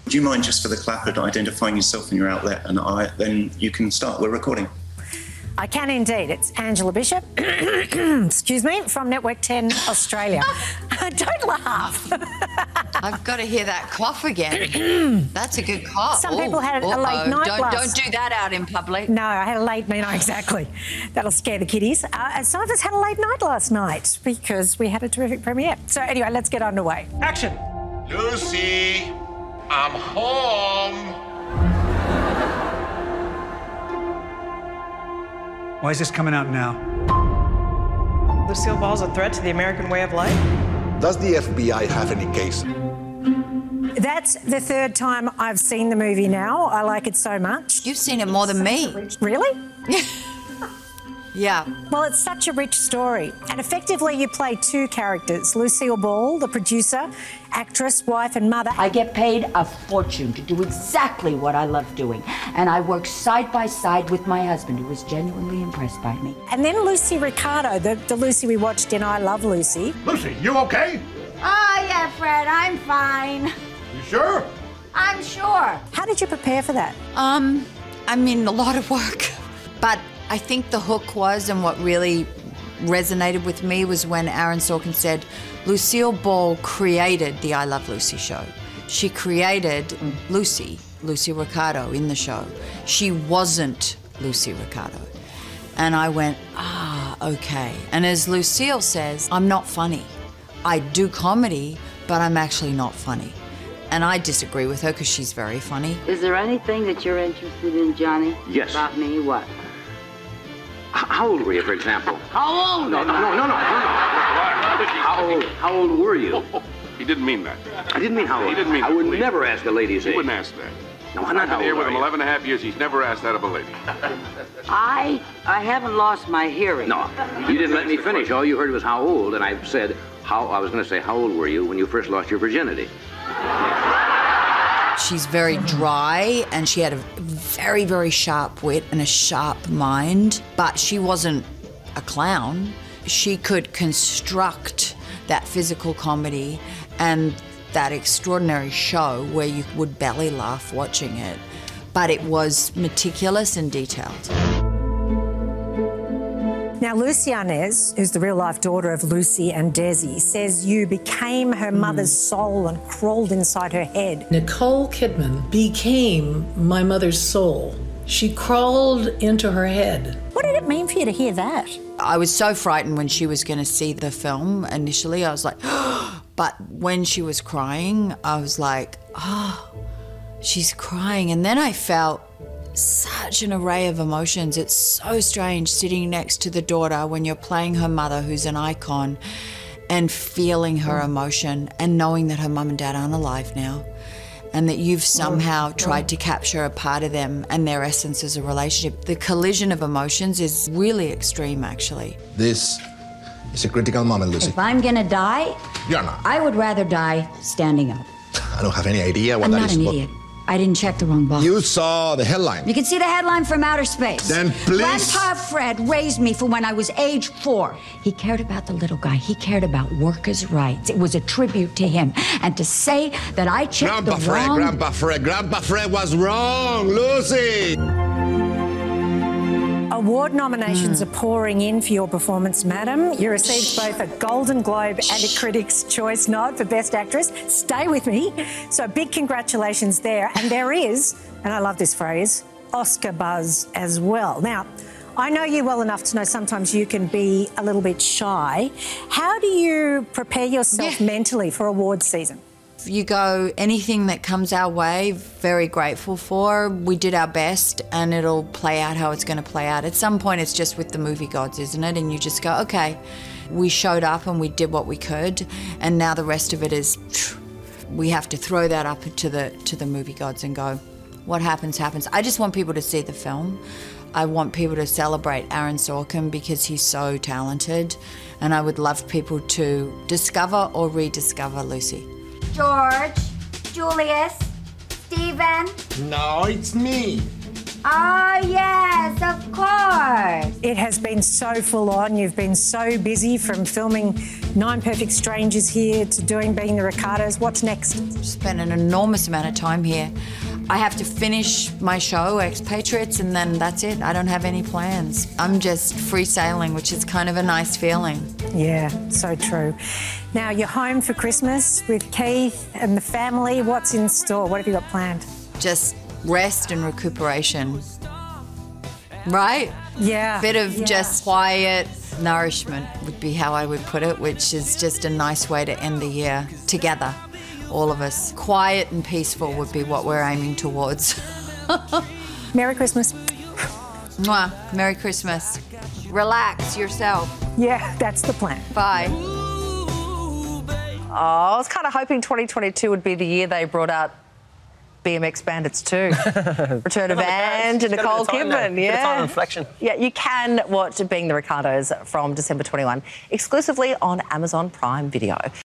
Do you mind just for the clapper identifying yourself and your outlet, and then you can start. We're recording. I can indeed. It's Angela Bishop, excuse me, from Network 10 Australia. Don't laugh. I've got to hear that cough again. That's a good cough. Some people had a late night Don't do that out in public. No, I had a late night, exactly. That'll scare the kiddies. And some of us had a late night last night because we had a terrific premiere. So anyway, let's get underway. Action. Lucy, I'm home. Why is this coming out now? Lucille Ball's a threat to the American way of life? Does the FBI have any case? That's the third time I've seen the movie now. I like it so much. You've seen it more than me. Really? Yeah. Well, it's such a rich story. And effectively, you play two characters. Lucille Ball, the producer, actress, wife and mother. I get paid a fortune to do exactly what I love doing. And I work side by side with my husband, who was genuinely impressed by me. And then Lucy Ricardo, the Lucy we watched in I Love Lucy. Lucy, you okay? Oh, yeah, Fred, I'm fine. You sure? I'm sure. How did you prepare for that? I mean, a lot of work. But I think the hook was, and what really resonated with me was when Aaron Sorkin said, Lucille Ball created the I Love Lucy show. She created Lucy Ricardo in the show. She wasn't Lucy Ricardo. And I went, okay. And as Lucille says, I'm not funny. I do comedy, but I'm actually not funny. And I disagree with her because she's very funny. Is there anything that you're interested in, Johnny? Yes. About me? What? How old were you, for example? How old? No. How old were you? He didn't mean that. I didn't mean how old. He didn't mean I that, would please. never ask a lady's age. He wouldn't ask that. No, I'm not I've been here with him 11 and a half years. He's never asked that of a lady. I haven't lost my hearing. No, you didn't let me finish. All you heard was how old, and I said, I was going to say, how old were you when you first lost your virginity? She's very dry, and she had a very, very sharp wit and a sharp mind, but she wasn't a clown. She could construct that physical comedy and that extraordinary show where you would belly laugh watching it, but it was meticulous and detailed. Now, Lucy Arnaz, who's the real-life daughter of Lucy and Desi, says you became her mother's soul and crawled inside her head. Nicole Kidman became my mother's soul. She crawled into her head. What did it mean for you to hear that? I was so frightened when she was going to see the film initially. I was like, but when she was crying, I was like, oh, she's crying. And then I felt such an array of emotions. It's so strange sitting next to the daughter when you're playing her mother, who's an icon, and feeling her emotion and knowing that her mum and dad aren't alive now, and that you've somehow tried to capture a part of them and their essence as a relationship. The collision of emotions is really extreme, actually. This is a critical moment, Lucy. If I'm gonna die, You're not. I would rather die standing up. I don't have any idea what I'm that not is. an but idiot. I didn't check the wrong box. You saw the headline. You can see the headline from outer space. Then please. Grandpa Fred raised me from when I was age 4. He cared about the little guy. He cared about workers' rights. It was a tribute to him. And to say that I checked the wrong... Grandpa Fred was wrong, Lucy! Award nominations are pouring in for your performance, madam. You received both a Golden Globe and a Critics' Choice nod for Best Actress. Stay with me. So big congratulations there. And there is, and I love this phrase, Oscar buzz as well. Now, I know you well enough to know sometimes you can be a little bit shy. How do you prepare yourself mentally for awards season? You go, anything that comes our way, very grateful for. We did our best and it'll play out how it's going to play out. At some point it's just with the movie gods, isn't it? And you just go, okay, we showed up and we did what we could, and now the rest of it is, we have to throw that up to the movie gods and go, what happens, happens. I just want people to see the film. I want people to celebrate Aaron Sorkin because he's so talented, and I would love people to discover or rediscover Lucy. George, Julius, Stephen. No, it's me. Oh, yes, of course. It has been so full on. You've been so busy, from filming 9 Perfect Strangers here to doing Being the Ricardos. What's next? Spent an enormous amount of time here. I have to finish my show, Expatriates, and then that's it. I don't have any plans. I'm just free sailing, which is kind of a nice feeling. Yeah, so true. Now, you're home for Christmas with Keith and the family. What's in store? What have you got planned? Just rest and recuperation. Right? Yeah. Bit of just quiet nourishment would be how I would put it, which is just a nice way to end the year together, all of us. Quiet and peaceful would be what we're aiming towards. Merry Christmas. Mwah. Merry Christmas. Relax yourself. Yeah, that's the plan. Bye. Oh, I was kind of hoping 2022 would be the year they brought out BMX Bandits 2. Return of Ange and Nicole Kidman. Yeah. Time reflection. Yeah, you can watch Being the Ricardos from December 21, exclusively on Amazon Prime Video.